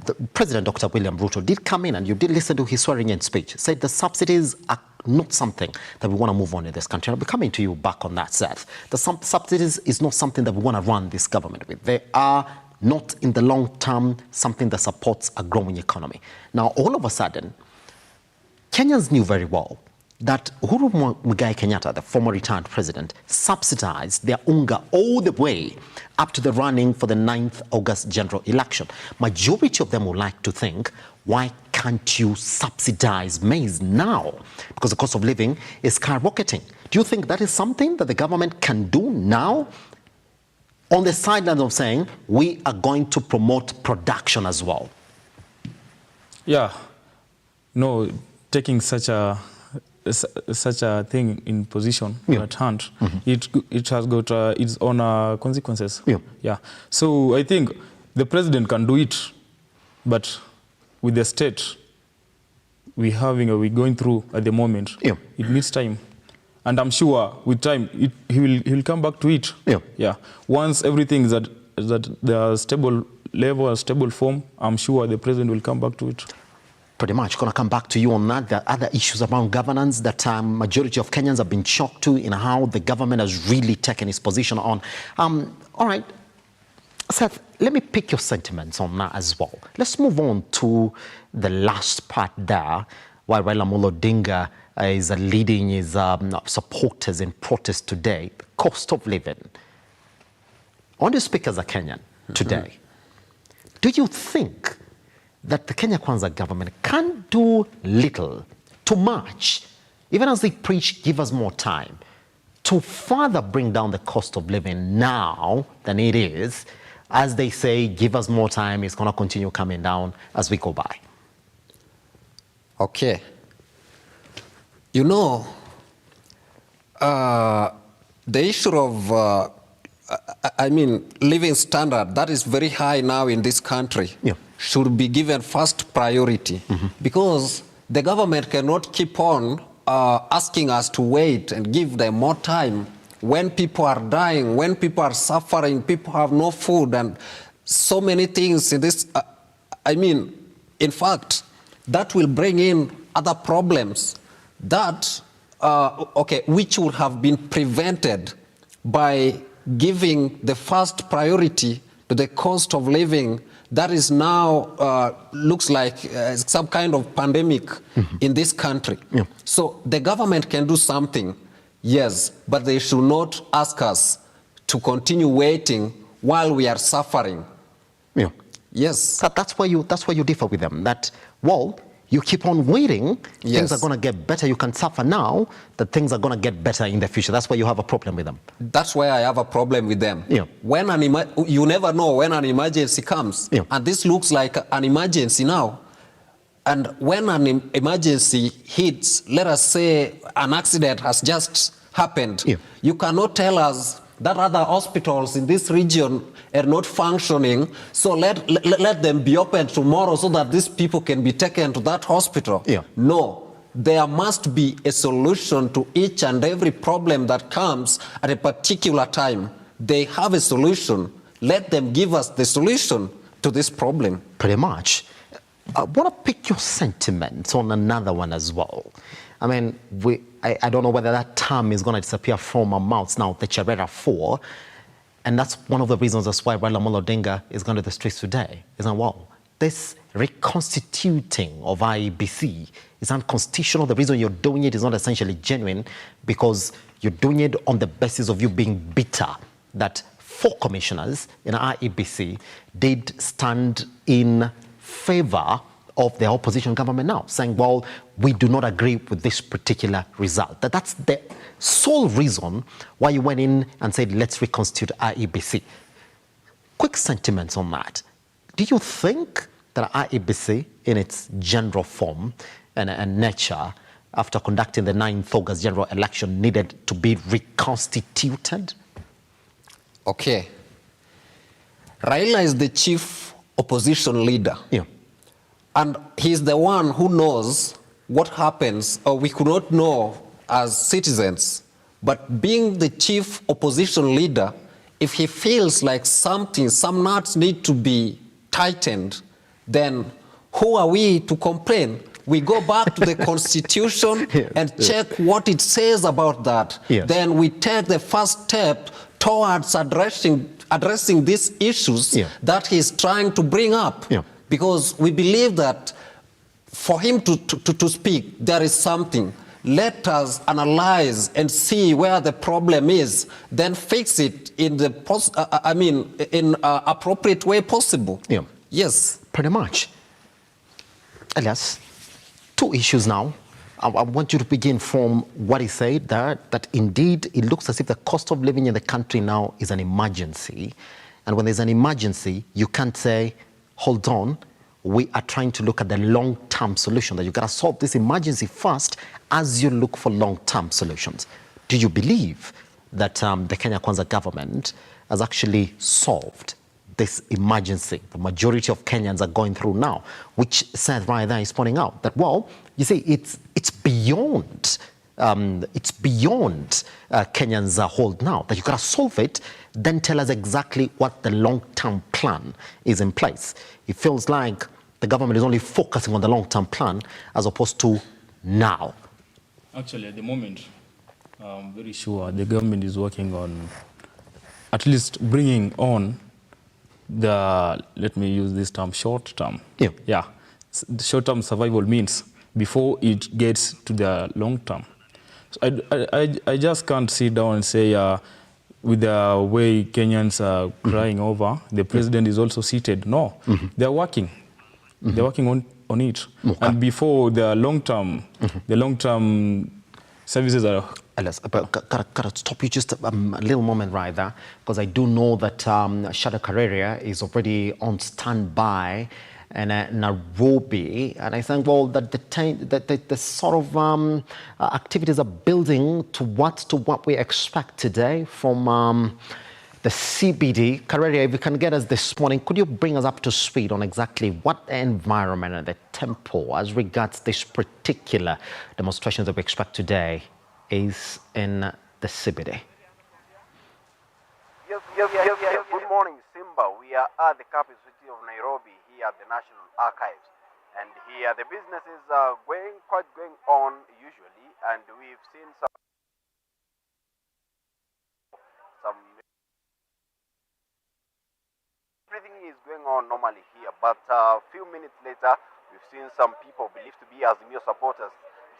the President Dr. William Ruto did come in, and you did listen to his swearing-in speech, said the subsidies are not something that we want to move on in this country. I'll be coming to you back on that, Seth. The subsidies is not something that we want to run this government with. They are not in the long term something that supports a growing economy. Now, all of a sudden, Kenyans knew very well that Uhuru Muigai Kenyatta, the former retired president, subsidized their unga all the way up to the running for the 9th August general election. Majority of them would like to think, why can't you subsidize maize now? Because the cost of living is skyrocketing. Do you think that is something that the government can do now? On the sidelines of saying, we are going to promote production as well. Yeah. No, taking such a thing in position at hand, it has got its own consequences. Yeah. So I think the president can do it, but with the state we're going through at the moment, it needs time. And I'm sure with time he'll come back to it. Once everything is at the stable level, a stable form, I'm sure the president will come back to it. Pretty much going to come back to you on that. There are other issues around governance that majority of Kenyans have been shocked to in how the government has really taken its position on. All right, Seth, let me pick your sentiments on that as well. Let's move on to the last part there, why Raila Odinga is leading his supporters in protest today, the cost of living. I want to speak as a Kenyan today. Do you think that the Kenya Kwanza government can do little, too much, even as they preach, give us more time, to further bring down the cost of living now than it is, as they say, give us more time, it's going to continue coming down as we go by? Okay. You know, the issue of, living standard, that is very high now in this country, should be given first priority, because the government cannot keep on asking us to wait and give them more time when people are dying, when people are suffering, people have no food, and so many things in this. In fact, that will bring in other problems that, which would have been prevented by giving the first priority to the cost of living that is now looks like some kind of pandemic in this country. Yeah. So the government can do something, yes, but they should not ask us to continue waiting while we are suffering. Yeah. Yes. That's why you differ with them. That, well, you keep on waiting, yes, things are going to get better. You can suffer now, that things are going to get better in the future. That's why you have a problem with them. That's why I have a problem with them. Yeah. When you never know when an emergency comes, yeah, and this looks like an emergency now. And when an emergency hits, let us say an accident has just happened, yeah, you cannot tell us that other hospitals in this region are not functioning, so let them be open tomorrow so that these people can be taken to that hospital. Yeah. No, there must be a solution to each and every problem that comes at a particular time. They have a solution. Let them give us the solution to this problem. Pretty much. I want to pick your sentiments on another one as well. I mean, I don't know whether that term is going to disappear from our mouths now, the Charera 4. And that's one of the reasons that's why Raila Odinga is going to the streets today. Is that, well, this reconstituting of IEBC is unconstitutional. The reason you're doing it is not essentially genuine because you're doing it on the basis of you being bitter that 4 commissioners in IEBC did stand in favor of the opposition government now, saying, well, we do not agree with this particular result. That's the sole reason why you went in and said, let's reconstitute IEBC. Quick sentiments on that. Do you think that IEBC, in its general form and nature, after conducting the 9th August general election, needed to be reconstituted? Okay. Raila is the chief opposition leader. Yeah. And he's the one who knows what happens, or we could not know as citizens. But being the chief opposition leader, if he feels like some nuts need to be tightened, then who are we to complain? We go back to the Constitution and check what it says about that. Yes. Then we take the first step towards addressing these issues that he's trying to bring up. Yeah. Because we believe that for him to speak, there is something. Let us analyze and see where the problem is, then fix it in the appropriate way possible. Yeah. Yes. Pretty much. Elias, 2 issues now. I want you to begin from what he said, that indeed it looks as if the cost of living in the country now is an emergency. And when there's an emergency, you can't say, hold on, we are trying to look at the long-term solution, that you got to solve this emergency first as you look for long-term solutions. Do you believe that the Kenya Kwanza government has actually solved this emergency the majority of Kenyans are going through now, which Seth right there is pointing out that, well, you see, it's beyond Kenyans' hold now, that you got to solve it, then tell us exactly what the long-term plan is in place. It feels like the government is only focusing on the long-term plan as opposed to now. Actually, at the moment, I'm very sure the government is working on at least bringing on the, let me use this term, short term. Yeah. Yeah. The short-term survival means before it gets to the long term. So I just can't sit down and say, with the way Kenyans are crying over, the president is also seated. No, they're working. They're working on it. Okay. And before the long-term, services are... Elias, gotta stop you just a little moment right there, because I do know that Shada Carrera is already on standby in Nairobi, and I think, well, that the sort of activities are building towards to what we expect today from the CBD. Carrera, if you can get us this morning, could you bring us up to speed on exactly what the environment and the tempo as regards this particular demonstrations that we expect today is in the CBD? Yes. Good morning, Simba. We are at the capital city of Nairobi, here at the National Archives. And here. The business is going on usually, and we've seen some everything is going on normally here, but a few minutes later, we've seen some people believed to be Azimio supporters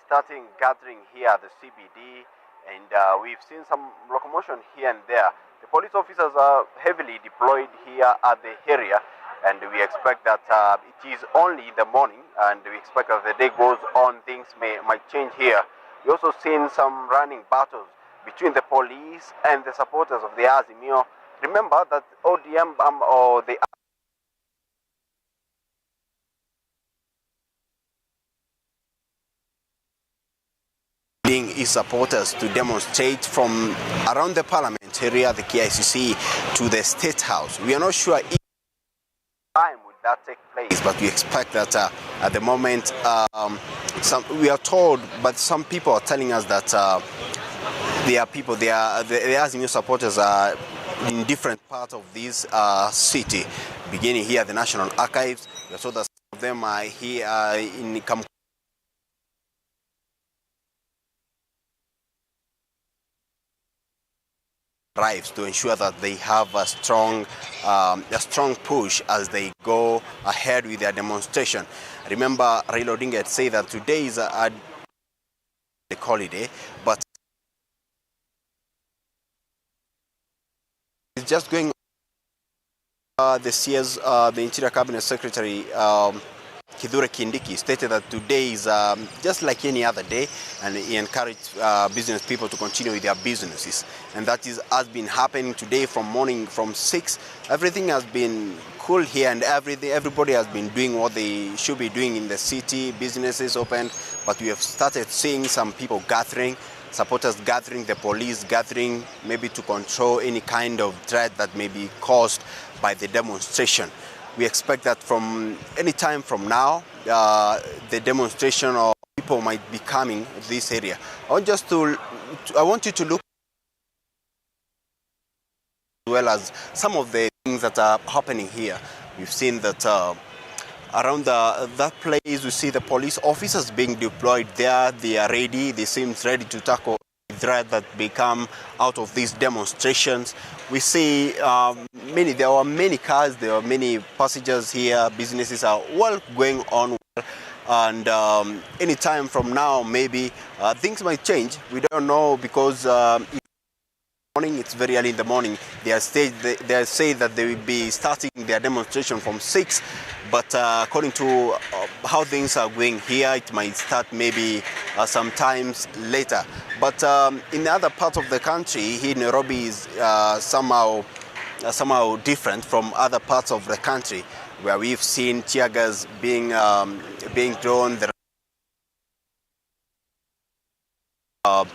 starting gathering here at the CBD, and we've seen some locomotion here and there. The police officers are heavily deployed here at the area, and we expect that it is only in the morning, and we expect as the day goes on, things might change here. We also seen some running battles between the police and the supporters of the Azimio. Remember that ODM or the his supporters to demonstrate from around the parliament area, the KICC, to the State House. We are not sure if time would that take place, but we expect that at the moment, we are told, but some people are telling us that the Azimio supporters are in different parts of this city, beginning here at the National Archives. We are told that some of them are here in arrives to ensure that they have a strong push as they go ahead with their demonstration. Remember, Raila Odinga had said that today is a holiday, but it's just going on. The CS, the Interior Cabinet Secretary, Kithure Kindiki, stated that today is just like any other day, and he encouraged business people to continue with their businesses. And that has been happening today from morning, from 6. Everything has been cool here, and everybody has been doing what they should be doing in the city. Businesses open, but we have started seeing some people gathering, supporters gathering, the police gathering, maybe to control any kind of threat that may be caused by the demonstration. We expect that from any time from now, the demonstration or people might be coming to this area. I want you to look as well as some of the things that are happening here. We've seen that around that place, we see the police officers being deployed there. They are ready. They seem ready to tackle threat that become out of these demonstrations. We see there are many cars, there are many passengers here, businesses are well going on well, and any time from now maybe things might change. We don't know, because it's very early in the morning. They say that they will be starting their demonstration from 6, but according to how things are going here, it might start maybe sometimes later. But in other parts of the country, here in Nairobi is somehow different from other parts of the country, where we've seen tear gas being thrown. The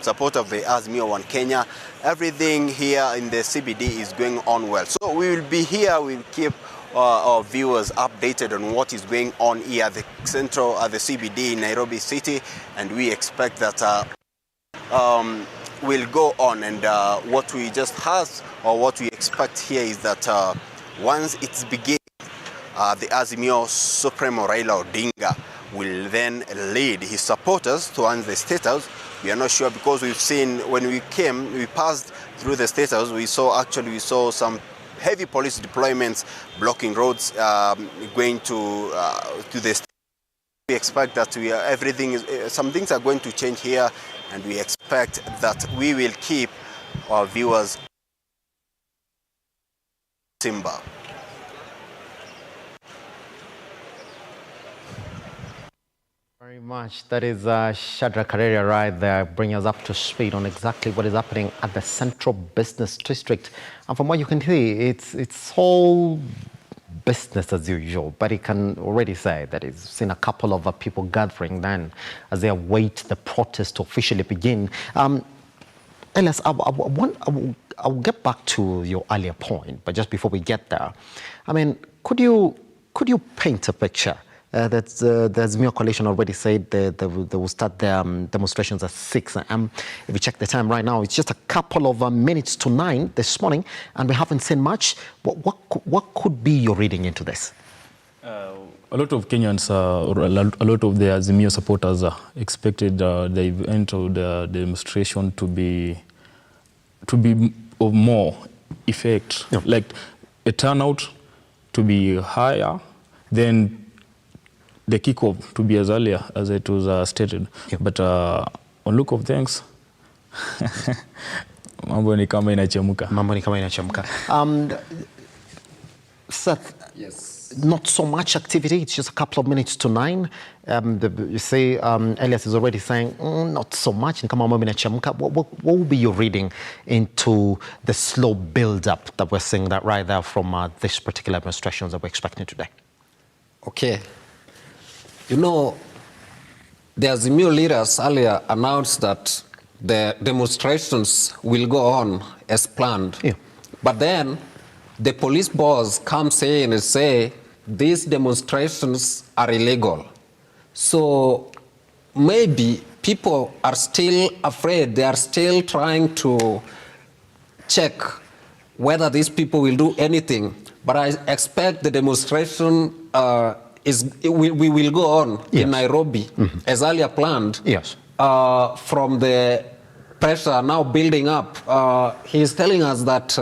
support of the Azimio One Kenya, everything here in the CBD is going on well. So we will be here, we'll keep our viewers updated on what is going on here at the CBD in Nairobi City, and we expect that will go on. And what we just heard, or what we expect here, is that once it begins, the Azimio Supremo Raila Odinga will then lead his supporters towards the State House. We are not sure, because we've seen when we passed through the State House, we saw some heavy police deployments blocking roads going to the state. We expect that some things are going to change here, and we expect that we will keep our viewers SIMBA. Very much. That is Shadrach Kareria right there, bringing us up to speed on exactly what is happening at the Central Business District. And from what you can see, it's all business as usual, but he can already say that he's seen a couple of people gathering then as they await the protest to officially begin. Elias, I'll get back to your earlier point, but just before we get there, I mean, could you paint a picture? The Azimio coalition already said they will start their demonstrations at 6 a.m. If you check the time right now, it's just a couple of minutes to 9 this morning, and we haven't seen much. What could be your reading into this? a lot of Kenyans, or a lot of the Azimio supporters expected the event or the demonstration to be of more effect, like a turnout to be higher than the kickoff to be as earlier as it was stated. But on look of things, mambo ni kama inachemka. Seth, not so much activity. It's just a couple of minutes to 9. You say Elias is already saying not so much. What will be your reading into the slow build-up that we're seeing that right there from this particular administration that we're expecting today? Okay. You know, the Azimio leaders earlier announced that the demonstrations will go on as planned. But then the police boss comes in and say these demonstrations are illegal. So maybe people are still afraid. They are still trying to check whether these people will do anything. But I expect the demonstration we will go on in Nairobi as earlier planned. From the pressure now building up, he's telling us that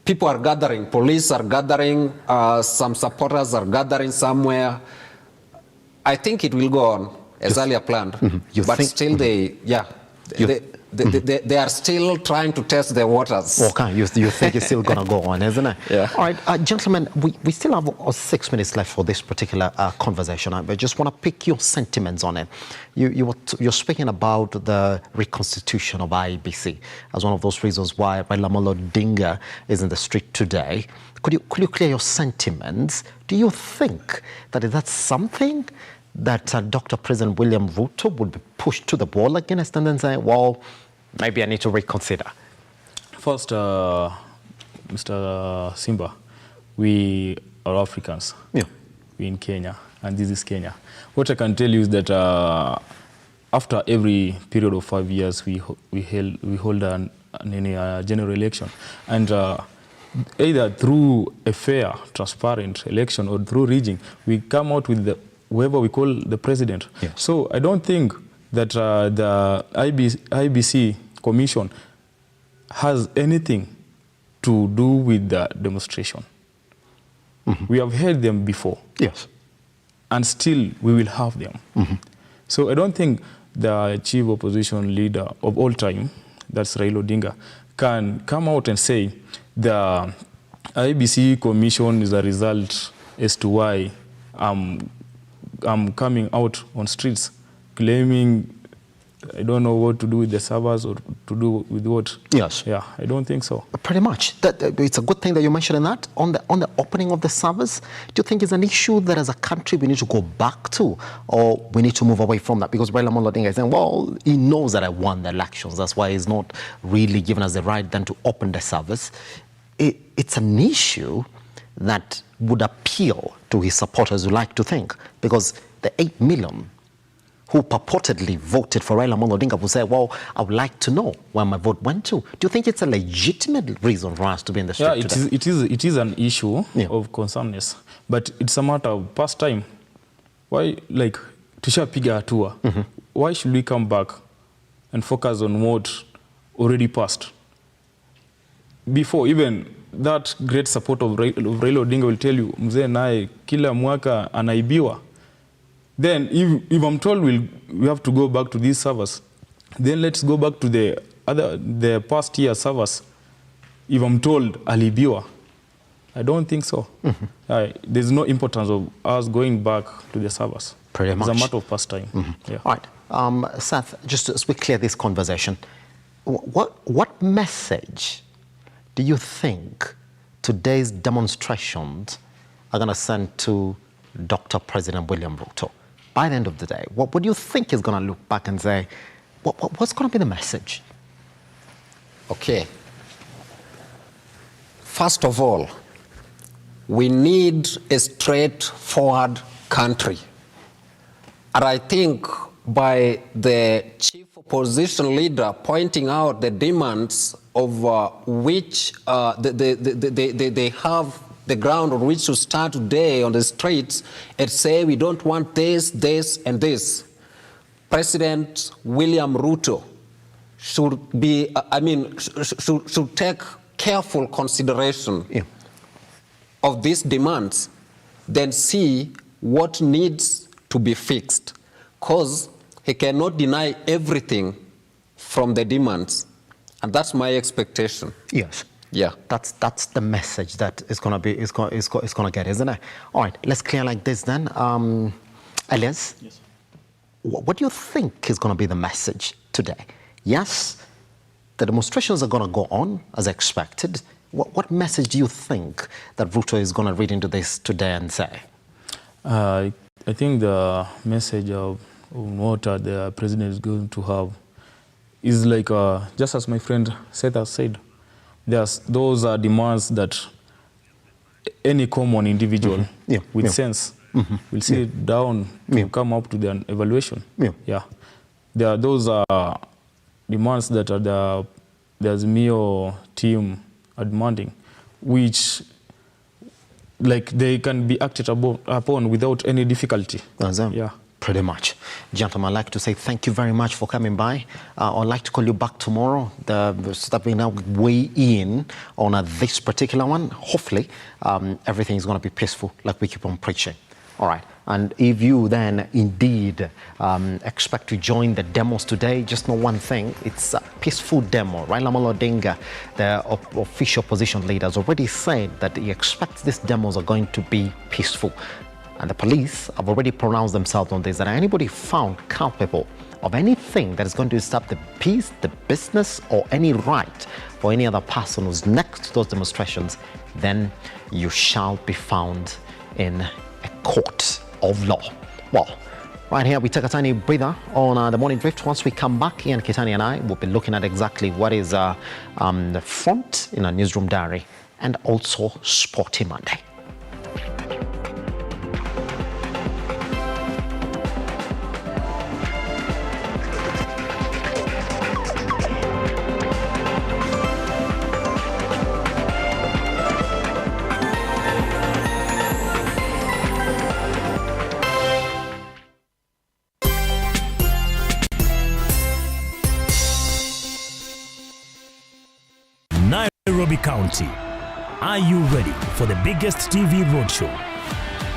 people are gathering, police are gathering, some supporters are gathering somewhere. I think it will go on as earlier planned, but still they are still trying to test the waters. Okay, you think it's still going to go on, isn't it? Yeah. All right, gentlemen, we still have 6 minutes left for this particular conversation. I just want to pick your sentiments on it. You're speaking about the reconstitution of IEBC as one of those reasons why Raila Odinga is in the street today. Could you clear your sentiments? Do you think that that's something that Dr. President William Ruto would be pushed to the wall against and then say, well, maybe I need to reconsider? First, Mr. Simba, we are Africans. We're in Kenya, and this is Kenya. What I can tell you is that after every period of 5 years, we hold a general election. And either through a fair, transparent election or through rigging, we come out with whoever we call the president. So I don't think that the IBC Commission has anything to do with the demonstration. We have heard them before. And still we will have them. So I don't think the chief opposition leader of all time, that's Raila Odinga, can come out and say the IBC Commission is a result as to why I'm coming out on streets claiming I don't know what to do with the servers or to do with what. Yeah, I don't think so. Pretty much. It's a good thing that you mentioned that. On the opening of the servers, do you think it's an issue that as a country we need to go back to, or we need to move away from that? Because Raila Odinga is saying, well, he knows that I won the elections. That's why he's not really giving us the right then to open the servers. It's an issue that would appeal to his supporters, who like to think, because the 8 million who purportedly voted for Raila Odinga will say, well, I would like to know where my vote went to. Do you think it's a legitimate reason for us to be in the street today? It is an issue of concerness, but it's a matter of past time. Why, like, tushapiga hatua, why should we come back and focus on what already passed? Before even that great support of Raila Odinga will tell you, mzee nae kila mwaka anaibiwa. Then if I'm told we have to go back to these servers, then let's go back to the past year servers. If I'm told alibiwa, I don't think so. There's no importance of us going back to the servers. Pretty much. It's a matter of past time. All right. Seth, just as we clear this conversation, what message do you think today's demonstrations are going to send to Dr. President William Ruto? By the end of the day, what do you think is going to look back and say, what's going to be the message? Okay. First of all, we need a straightforward country. And I think by the chief opposition leader pointing out the demands of which they have the ground on which to stand today on the streets and say we don't want this, this, and this. President William Ruto should be, should take careful consideration of these demands, then see what needs to be fixed, because he cannot deny everything from the demands, and that's my expectation. Yes. Yeah. That's the message that is gonna get, isn't it? All right, let's clear like this then. ELIAS, yes. What do you think is gonna be the message today? Yes, the demonstrations are gonna go on as expected. What message do you think that Ruto is gonna read into this today and say? I think the message of what the president is going to have is like, just as my friend SETH has said, those are demands that any common individual with sense will sit down to come up to the evaluation. There are those demands that are the Azimio team are demanding, which like they can be acted upon without any difficulty. Yeah. Pretty much. Gentlemen, I'd like to say thank you very much for coming by. I'd like to call you back tomorrow so that we now weigh in on this particular one. Hopefully, everything is going to be peaceful like we keep on preaching. All right. And if you then indeed expect to join the demos today, just know one thing, it's a peaceful demo. Raila Odinga, the official opposition leader, has already said that he expects these demos are going to be peaceful. And the police have already pronounced themselves on this, that anybody found culpable of anything that is going to disturb the peace, the business, or any right for any other person who's next to those demonstrations, then you shall be found in a court of law. Well, right here we take a tiny breather on the morning drift. Once we come back, Ian Kitani and I will be looking at exactly what is the front in our newsroom diary and also Sporty Monday. Nairobi County. Are you ready for the biggest TV roadshow